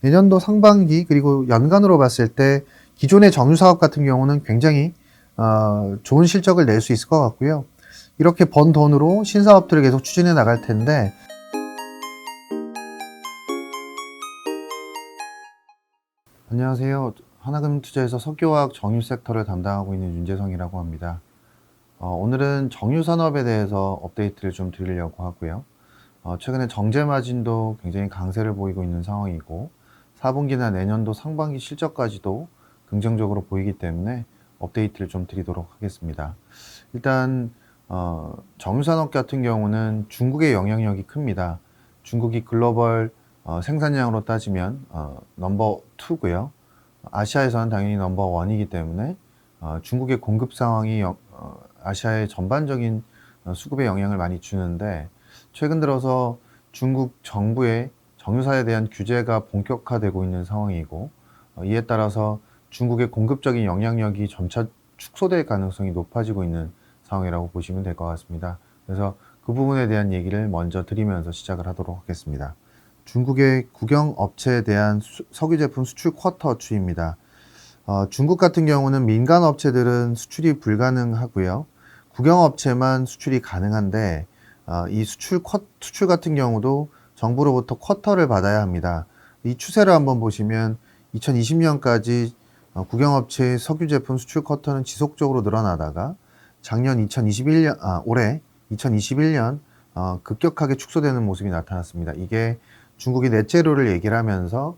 내년도 상반기 그리고 연간으로 봤을 때 기존의 정유사업 같은 경우는 굉장히 좋은 실적을 낼 수 있을 것 같고요. 이렇게 번 돈으로 신사업들을 계속 추진해 나갈 텐데, 안녕하세요. 하나금융투자에서 석유화학 정유 섹터를 담당하고 있는 윤재성이라고 합니다. 오늘은 정유 산업에 대해서 업데이트를 좀 드리려고 하고요. 최근에 정제 마진도 굉장히 강세를 보이고 있는 상황이고 4분기나 내년도 상반기 실적까지도 긍정적으로 보이기 때문에 업데이트를 좀 드리도록 하겠습니다. 일단 정유산업 같은 경우는 중국의 영향력이 큽니다. 중국이 글로벌 생산량으로 따지면 넘버 2고요. 아시아에서는 당연히 넘버 1이기 때문에 중국의 공급 상황이 아시아의 전반적인 수급에 영향을 많이 주는데, 최근 들어서 중국 정부의 정유사에 대한 규제가 본격화되고 있는 상황이고, 이에 따라서 중국의 공급적인 영향력이 점차 축소될 가능성이 높아지고 있는 상황이라고 보시면 될 것 같습니다. 그래서 그 부분에 대한 얘기를 먼저 드리면서 시작을 하도록 하겠습니다. 중국의 국영업체에 대한 석유 제품 수출 쿼터 추이입니다. 중국 같은 경우는 민간 업체들은 수출이 불가능하고요. 국영업체만 수출이 가능한데, 이 수출 같은 경우도 정부로부터 쿼터를 받아야 합니다. 이 추세를 한번 보시면 2020년까지 국영업체의 석유 제품 수출 쿼터는 지속적으로 늘어나다가 작년 올해 2021년 급격하게 축소되는 모습이 나타났습니다. 이게 중국이 넷제로를 얘기를 하면서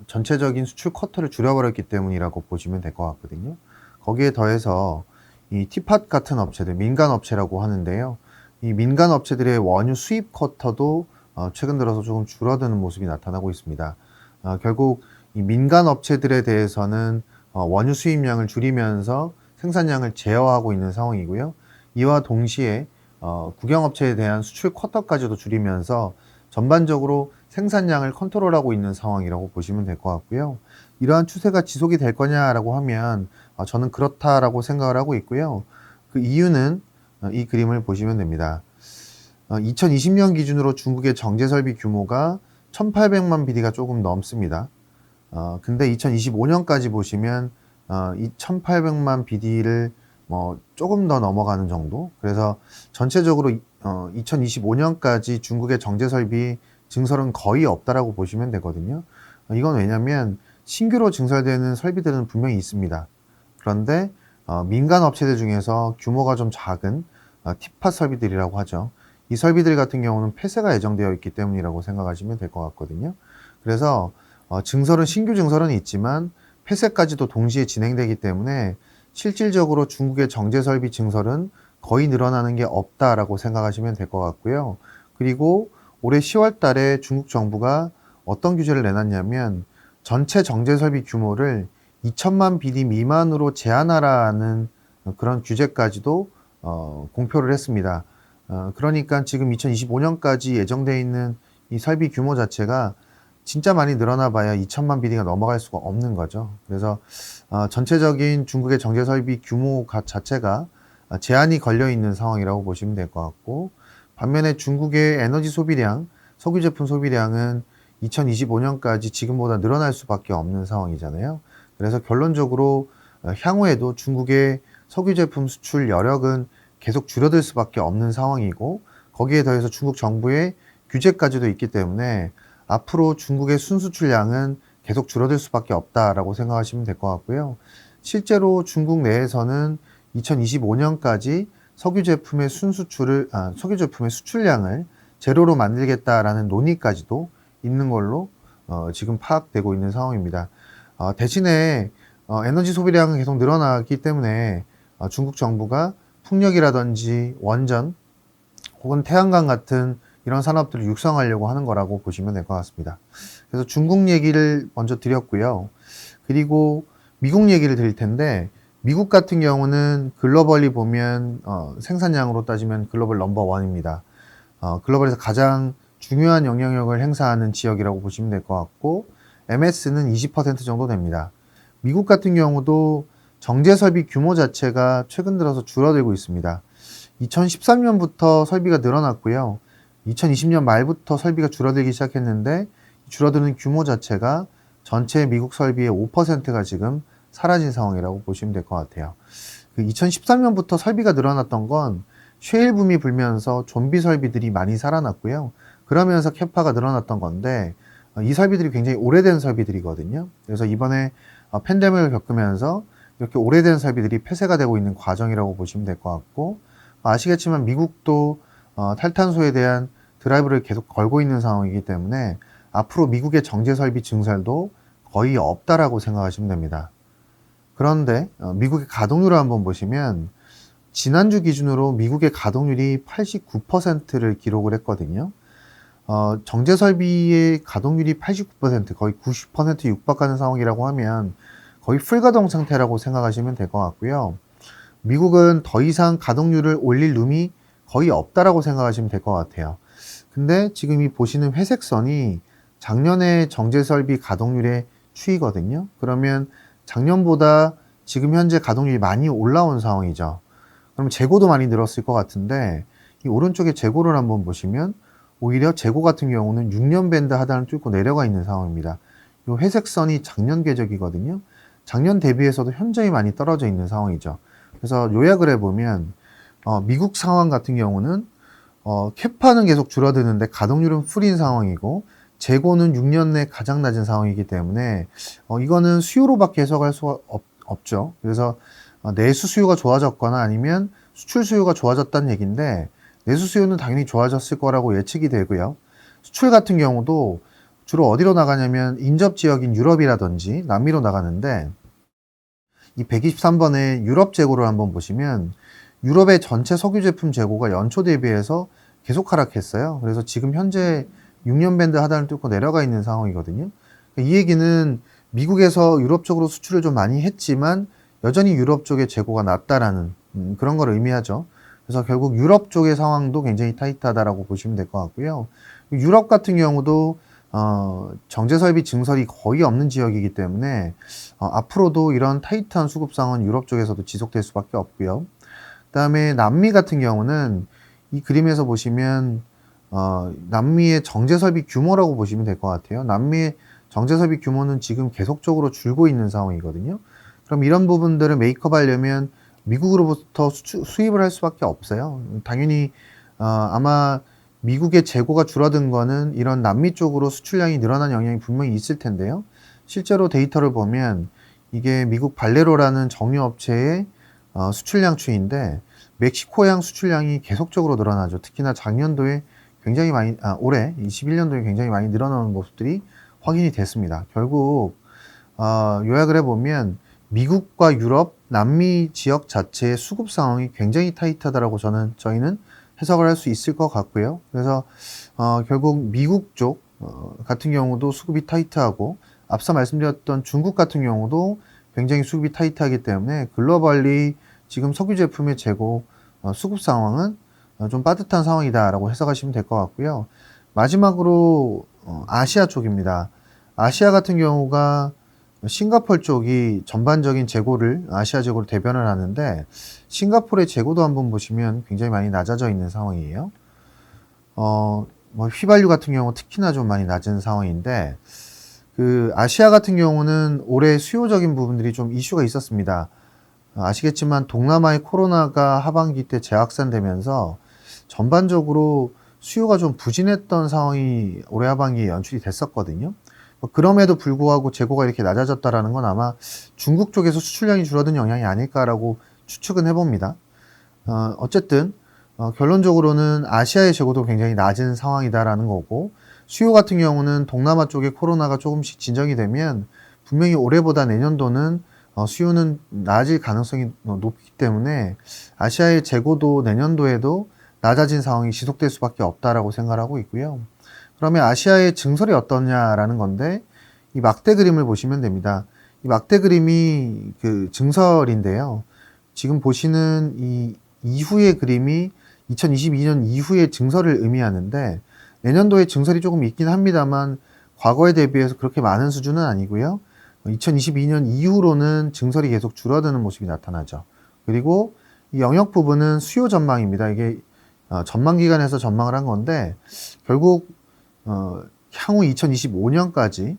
전체적인 수출 쿼터를 줄여버렸기 때문이라고 보시면 될 것 같거든요. 거기에 더해서 이 티팟 같은 업체들, 민간 업체라고 하는데요. 이 민간 업체들의 원유 수입 쿼터도 최근 들어서 조금 줄어드는 모습이 나타나고 있습니다. 결국 이 민간 업체들에 대해서는 원유 수입량을 줄이면서 생산량을 제어하고 있는 상황이고요. 이와 동시에 국영업체에 대한 수출 쿼터까지도 줄이면서 전반적으로 생산량을 컨트롤하고 있는 상황이라고 보시면 될 것 같고요. 이러한 추세가 지속이 될 거냐라고 하면 저는 그렇다라고 생각을 하고 있고요. 그 이유는 이 그림을 보시면 됩니다. 2020년 기준으로 중국의 정제 설비 규모가 1,800만 BD가 조금 넘습니다. 근데 2025년까지 보시면 이 1,800만 BD를 조금 더 넘어가는 정도. 그래서 전체적으로 2025년까지 중국의 정제 설비 증설은 거의 없다라고 보시면 되거든요. 이건 왜냐면 신규로 증설되는 설비들은 분명히 있습니다. 그런데 민간 업체들 중에서 규모가 좀 작은 티팟 설비들이라고 하죠. 이 설비들 같은 경우는 폐쇄가 예정되어 있기 때문이라고 생각하시면 될 것 같거든요. 그래서 신규 증설은 있지만 폐쇄까지도 동시에 진행되기 때문에 실질적으로 중국의 정제 설비 증설은 거의 늘어나는 게 없다라고 생각하시면 될 것 같고요. 그리고 올해 10월 달에 중국 정부가 어떤 규제를 내놨냐면 전체 정제 설비 규모를 2천만 BD 미만으로 제한하라는 그런 규제까지도 공표를 했습니다. 그러니까 지금 2025년까지 예정되어 있는 이 설비 규모 자체가 진짜 많이 늘어나 봐야 2천만 BD가 넘어갈 수가 없는 거죠. 그래서 전체적인 중국의 정제 설비 규모 자체가 제한이 걸려 있는 상황이라고 보시면 될 것 같고, 반면에 중국의 에너지 소비량, 석유 제품 소비량은 2025년까지 지금보다 늘어날 수밖에 없는 상황이잖아요. 그래서 결론적으로 향후에도 중국의 석유 제품 수출 여력은 계속 줄어들 수밖에 없는 상황이고, 거기에 더해서 중국 정부의 규제까지도 있기 때문에 앞으로 중국의 순수출량은 계속 줄어들 수밖에 없다라고 생각하시면 될 것 같고요. 실제로 중국 내에서는 2025년까지 석유 제품의 수출량을 제로로 만들겠다라는 논의까지도 있는 걸로 지금 파악되고 있는 상황입니다. 대신에 에너지 소비량은 계속 늘어나기 때문에 중국 정부가 풍력이라든지 원전 혹은 태양광 같은 이런 산업들을 육성하려고 하는 거라고 보시면 될 것 같습니다. 그래서 중국 얘기를 먼저 드렸고요. 그리고 미국 얘기를 드릴 텐데, 미국 같은 경우는 글로벌리 보면 생산량으로 따지면 글로벌 넘버 원입니다. 글로벌에서 가장 중요한 영향력을 행사하는 지역이라고 보시면 될 것 같고, MS는 20% 정도 됩니다. 미국 같은 경우도 정제 설비 규모 자체가 최근 들어서 줄어들고 있습니다. 2013년부터 설비가 늘어났고요. 2020년 말부터 설비가 줄어들기 시작했는데 줄어드는 규모 자체가 전체 미국 설비의 5%가 지금 사라진 상황이라고 보시면 될 것 같아요. 2013년부터 설비가 늘어났던 건 셰일 붐이 불면서 좀비 설비들이 많이 살아났고요. 그러면서 캐파가 늘어났던 건데 이 설비들이 굉장히 오래된 설비들이거든요. 그래서 이번에 팬데믹을 겪으면서 이렇게 오래된 설비들이 폐쇄가 되고 있는 과정이라고 보시면 될 것 같고, 아시겠지만 미국도 탈탄소에 대한 드라이브를 계속 걸고 있는 상황이기 때문에 앞으로 미국의 정제 설비 증설도 거의 없다라고 생각하시면 됩니다. 그런데 미국의 가동률을 한번 보시면 지난주 기준으로 미국의 가동률이 89%를 기록을 했거든요. 정제 설비의 가동률이 89%, 거의 90% 육박하는 상황이라고 하면 거의 풀가동 상태라고 생각하시면 될 것 같고요. 미국은 더 이상 가동률을 올릴 룸이 거의 없다라고 생각하시면 될 것 같아요. 근데 지금 이 보시는 회색 선이 작년의 정제 설비 가동률의 추이거든요. 그러면 작년보다 지금 현재 가동률이 많이 올라온 상황이죠. 그럼 재고도 많이 늘었을 것 같은데 이 오른쪽에 재고를 한번 보시면 오히려 재고 같은 경우는 6년 밴드 하단을 뚫고 내려가 있는 상황입니다. 이 회색 선이 작년 궤적이거든요. 작년 대비해서도 현저히 많이 떨어져 있는 상황이죠. 그래서 요약을 해보면 미국 상황 같은 경우는 캐파는 계속 줄어드는데 가동률은 풀인 상황이고 재고는 6년 내 가장 낮은 상황이기 때문에 이거는 수요로밖에 해석할 수가 없죠. 그래서 내수 수요가 좋아졌거나 아니면 수출 수요가 좋아졌다는 얘기인데 내수 수요는 당연히 좋아졌을 거라고 예측이 되고요. 수출 같은 경우도 주로 어디로 나가냐면 인접 지역인 유럽이라든지 남미로 나가는데 이 123번의 유럽 재고를 한번 보시면 유럽의 전체 석유 제품 재고가 연초 대비해서 계속 하락했어요. 그래서 지금 현재 6년 밴드 하단을 뚫고 내려가 있는 상황이거든요. 이 얘기는 미국에서 유럽 쪽으로 수출을 좀 많이 했지만 여전히 유럽 쪽의 재고가 낮다라는 그런 걸 의미하죠. 그래서 결국 유럽 쪽의 상황도 굉장히 타이트하다라고 보시면 될 것 같고요. 유럽 같은 경우도 정제 설비 증설이 거의 없는 지역이기 때문에 앞으로도 이런 타이트한 수급 상황은 유럽 쪽에서도 지속될 수밖에 없고요. 그다음에 남미 같은 경우는 이 그림에서 보시면 남미의 정제 설비 규모라고 보시면 될 것 같아요. 남미의 정제 설비 규모는 지금 계속적으로 줄고 있는 상황이거든요. 그럼 이런 부분들을 메이크업 하려면 미국으로부터 수입을 할 수밖에 없어요. 당연히 아마 미국의 재고가 줄어든 거는 이런 남미 쪽으로 수출량이 늘어난 영향이 분명히 있을 텐데요. 실제로 데이터를 보면 이게 미국 발레로라는 정유업체의 수출량 추이인데 멕시코향 수출량이 계속적으로 늘어나죠. 특히나 작년도에 굉장히 많이, 올해 21년도에 굉장히 많이 늘어나는 모습들이 확인이 됐습니다. 결국 요약을 해보면 미국과 유럽, 남미 지역 자체의 수급 상황이 굉장히 타이트하다라고 저희는 해석을 할 수 있을 것 같고요. 그래서 결국 미국 쪽 같은 경우도 수급이 타이트하고 앞서 말씀드렸던 중국 같은 경우도 굉장히 수급이 타이트하기 때문에 글로벌리 지금 석유 제품의 재고 수급 상황은 좀 빠듯한 상황이다라고 해석하시면 될 것 같고요. 마지막으로 아시아 쪽입니다. 아시아 같은 경우가 싱가포르 쪽이 전반적인 재고를 아시아 재고를 대변을 하는데 싱가포르의 재고도 한번 보시면 굉장히 많이 낮아져 있는 상황이에요. 휘발유 같은 경우 특히나 좀 많이 낮은 상황인데 아시아 같은 경우는 올해 수요적인 부분들이 좀 이슈가 있었습니다. 아시겠지만 동남아의 코로나가 하반기 때 재확산되면서 전반적으로 수요가 좀 부진했던 상황이 올해 하반기에 연출이 됐었거든요. 그럼에도 불구하고 재고가 이렇게 낮아졌다라는 건 아마 중국 쪽에서 수출량이 줄어든 영향이 아닐까라고 추측은 해봅니다. 어쨌든 결론적으로는 아시아의 재고도 굉장히 낮은 상황이다라는 거고 수요 같은 경우는 동남아 쪽에 코로나가 조금씩 진정이 되면 분명히 올해보다 내년도는 수요는 낮을 가능성이 높기 때문에 아시아의 재고도 내년도에도 낮아진 상황이 지속될 수밖에 없다라고 생각하고 있고요. 그러면 아시아의 증설이 어떠냐라는 건데 이 막대 그림을 보시면 됩니다. 이 막대 그림이 그 증설인데요. 지금 보시는 이 이후의 그림이 2022년 이후의 증설을 의미하는데 내년도에 증설이 조금 있긴 합니다만 과거에 대비해서 그렇게 많은 수준은 아니고요. 2022년 이후로는 증설이 계속 줄어드는 모습이 나타나죠. 그리고 이 영역 부분은 수요 전망입니다. 이게 전망 기관에서 전망을 한 건데 결국 향후 2025년까지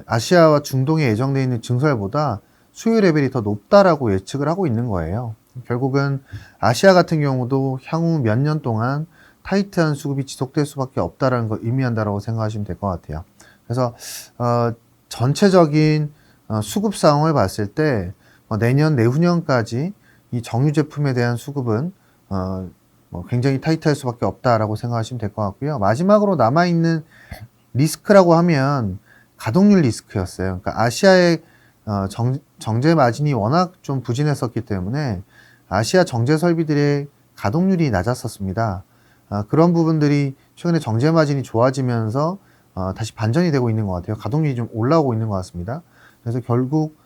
아시아와 중동에 예정되어 있는 증설보다 수요 레벨이 더 높다라고 예측을 하고 있는 거예요. 결국은 아시아 같은 경우도 향후 몇 년 동안 타이트한 수급이 지속될 수밖에 없다라는 걸 의미한다라고 생각하시면 될 것 같아요. 그래서 전체적인 수급 상황을 봤을 때 내년 내후년까지 이 정유 제품에 대한 수급은 굉장히 타이트할 수밖에 없다라고 생각하시면 될 것 같고요. 마지막으로 남아있는 리스크라고 하면 가동률 리스크였어요. 그러니까 아시아의 정제 마진이 워낙 좀 부진했었기 때문에 아시아 정제 설비들의 가동률이 낮았었습니다. 그런 부분들이 최근에 정제 마진이 좋아지면서 다시 반전이 되고 있는 것 같아요. 가동률이 좀 올라오고 있는 것 같습니다. 그래서 결국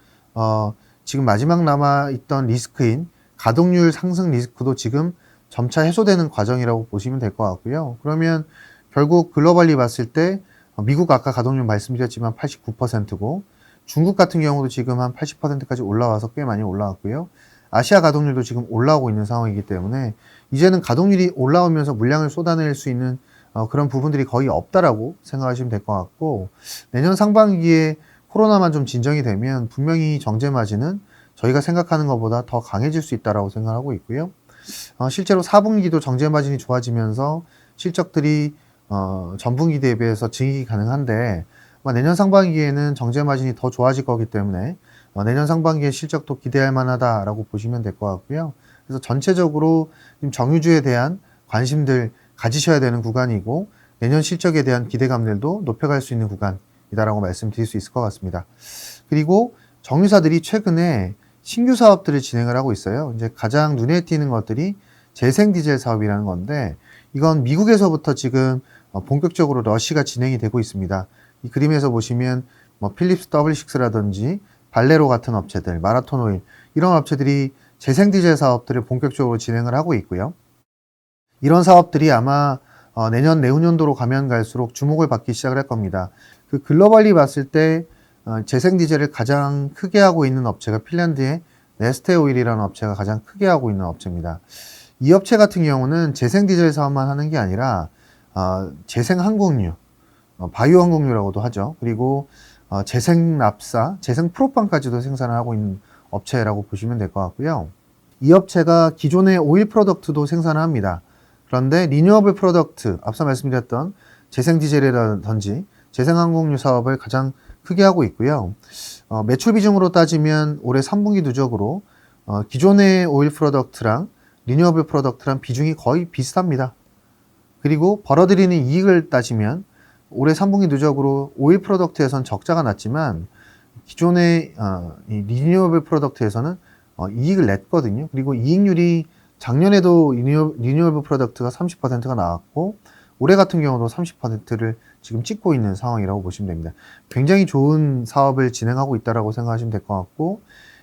지금 마지막 남아있던 리스크인 가동률 상승 리스크도 지금 점차 해소되는 과정이라고 보시면 될 것 같고요. 그러면 결국 글로벌리 봤을 때 미국 아까 가동률 말씀드렸지만 89%고 중국 같은 경우도 지금 한 80%까지 올라와서 꽤 많이 올라왔고요. 아시아 가동률도 지금 올라오고 있는 상황이기 때문에 이제는 가동률이 올라오면서 물량을 쏟아낼 수 있는 그런 부분들이 거의 없다라고 생각하시면 될 것 같고, 내년 상반기에 코로나만 좀 진정이 되면 분명히 정제 마진은 저희가 생각하는 것보다 더 강해질 수 있다라고 생각하고 있고요. 실제로 4분기도 정제 마진이 좋아지면서 실적들이 전분기 대비해서 증익이 가능한데, 내년 상반기에는 정제 마진이 더 좋아질 거기 때문에 내년 상반기에 실적도 기대할 만하다라고 보시면 될 것 같고요. 그래서 전체적으로 정유주에 대한 관심들 가지셔야 되는 구간이고, 내년 실적에 대한 기대감들도 높여갈 수 있는 구간이다라고 말씀드릴 수 있을 것 같습니다. 그리고 정유사들이 최근에 신규 사업들을 진행을 하고 있어요. 이제 가장 눈에 띄는 것들이 재생 디젤 사업이라는 건데, 이건 미국에서부터 지금 본격적으로 러시가 진행이 되고 있습니다. 이 그림에서 보시면 필립스 W6라든지 발레로 같은 업체들, 마라톤 오일 이런 업체들이 재생 디젤 사업들을 본격적으로 진행을 하고 있고요. 이런 사업들이 아마 내년 내후년도로 가면 갈수록 주목을 받기 시작을 할 겁니다. 그 글로벌리 봤을 때 재생 디젤을 가장 크게 하고 있는 업체가 핀란드의 네스테 오일이라는 업체가 가장 크게 하고 있는 업체입니다. 이 업체 같은 경우는 재생 디젤 사업만 하는 게 아니라 재생 항공유, 바이오 항공유라고도 하죠. 그리고 재생 납사, 재생 프로판까지도 생산을 하고 있는 업체라고 보시면 될 것 같고요. 이 업체가 기존의 오일 프로덕트도 생산을 합니다. 그런데 리뉴어블 프로덕트, 앞서 말씀드렸던 재생 디젤이라든지 재생 항공유 사업을 가장 크게 하고 있고요. 매출 비중으로 따지면 올해 3분기 누적으로 기존의 오일 프로덕트랑 리뉴어블 프로덕트랑 비중이 거의 비슷합니다. 그리고 벌어들이는 이익을 따지면 올해 3분기 누적으로 오일 프로덕트에선 적자가 났지만 기존의 이 리뉴어블 프로덕트에서는 이익을 냈거든요. 그리고 이익률이 작년에도 리뉴어블 프로덕트가 30%가 나왔고 올해 같은 경우도 30%를 지금 찍고 있는 상황이라고 보시면 됩니다. 굉장히 좋은 사업을 진행하고 있다고 생각하시면 될 것 같고,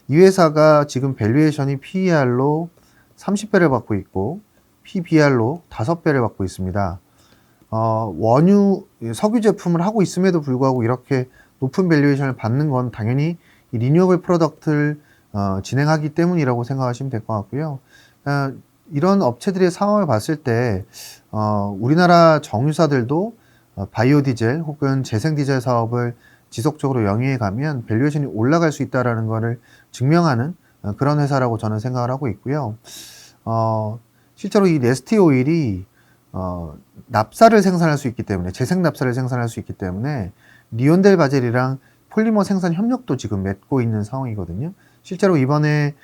이 회사가 지금 밸류에이션이 PER로 30배를 받고 있고 PBR로 5배를 받고 있습니다. 원유, 석유 제품을 하고 있음에도 불구하고 이렇게 높은 밸류에이션을 받는 건 당연히 이 리뉴어블 프로덕트를 진행하기 때문이라고 생각하시면 될 것 같고요. 이런 업체들의 상황을 봤을 때 우리나라 정유사들도 바이오 디젤 혹은 재생 디젤 사업을 지속적으로 영위해 가면 밸류에이션이 올라갈 수 있다는 것을 증명하는 그런 회사라고 저는 생각을 하고 있고요. 실제로 이 네스티 오일이 납사를 생산할 수 있기 때문에, 재생 납사를 생산할 수 있기 때문에 리온델 바젤이랑 폴리머 생산 협력도 지금 맺고 있는 상황이거든요. 실제로 이번에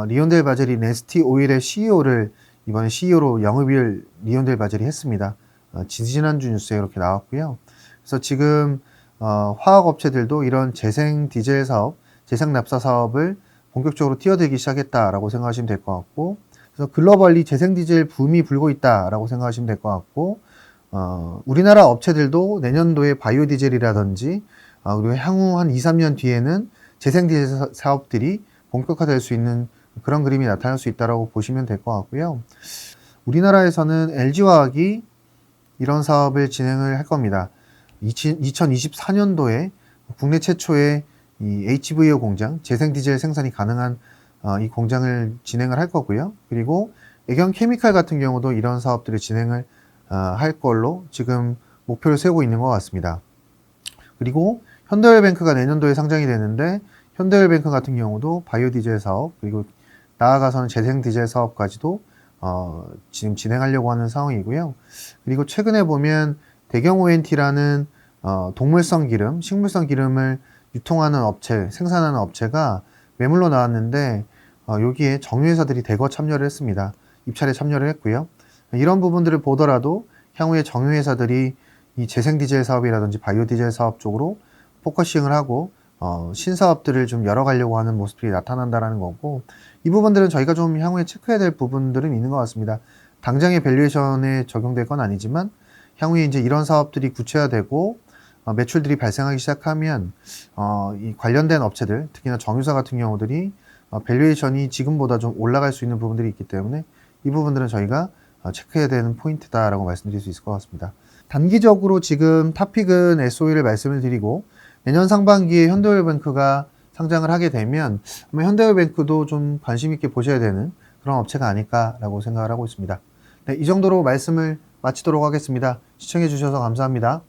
리온델 바젤이 네스티 오일의 CEO를 이번에 CEO로 영입을 리온델 바젤이 했습니다. 지난주 뉴스에 이렇게 나왔고요. 그래서 지금 화학업체들도 이런 재생 디젤 사업, 재생 납사 사업을 본격적으로 뛰어들기 시작했다라고 생각하시면 될 것 같고, 그래서 글로벌리 재생 디젤 붐이 불고 있다라고 생각하시면 될 것 같고, 우리나라 업체들도 내년도에 바이오 디젤이라든지 그리고 향후 한 2, 3년 뒤에는 재생 디젤 사업들이 본격화될 수 있는 그런 그림이 나타날 수 있다고 보시면 될 것 같고요. 우리나라에서는 LG화학이 이런 사업을 진행을 할 겁니다. 2024년도에 국내 최초의 이 HVO 공장, 재생 디젤 생산이 가능한 이 공장을 진행을 할 거고요. 그리고 애경 케미칼 같은 경우도 이런 사업들을 진행을 할 걸로 지금 목표를 세우고 있는 것 같습니다. 그리고 현대오일뱅크가 내년도에 상장이 되는데 현대오일뱅크 같은 경우도 바이오 디젤 사업 그리고 나아가서는 재생 디젤 사업까지도 지금 진행하려고 하는 상황이고요. 그리고 최근에 보면 대경 ONT라는 동물성 기름, 식물성 기름을 유통하는 업체, 생산하는 업체가 매물로 나왔는데 여기에 정유회사들이 대거 참여를 했습니다. 입찰에 참여를 했고요. 이런 부분들을 보더라도 향후에 정유회사들이 이 재생 디젤 사업이라든지 바이오 디젤 사업 쪽으로 포커싱을 하고 신사업들을 좀 열어가려고 하는 모습들이 나타난다라는 거고, 이 부분들은 저희가 좀 향후에 체크해야 될 부분들은 있는 것 같습니다. 당장의 밸류에이션에 적용될 건 아니지만 향후에 이제 이런 사업들이 구체화되고 매출들이 발생하기 시작하면 이 관련된 업체들, 특히나 정유사 같은 경우들이 밸류에이션이 지금보다 좀 올라갈 수 있는 부분들이 있기 때문에 이 부분들은 저희가 체크해야 되는 포인트다라고 말씀드릴 수 있을 것 같습니다. 단기적으로 지금 탑픽은 SOE를 말씀을 드리고, 내년 상반기에 현대오일뱅크가 상장을 하게 되면 아마 현대오일뱅크도 좀 관심 있게 보셔야 되는 그런 업체가 아닐까라고 생각을 하고 있습니다. 네, 이 정도로 말씀을 마치도록 하겠습니다. 시청해 주셔서 감사합니다.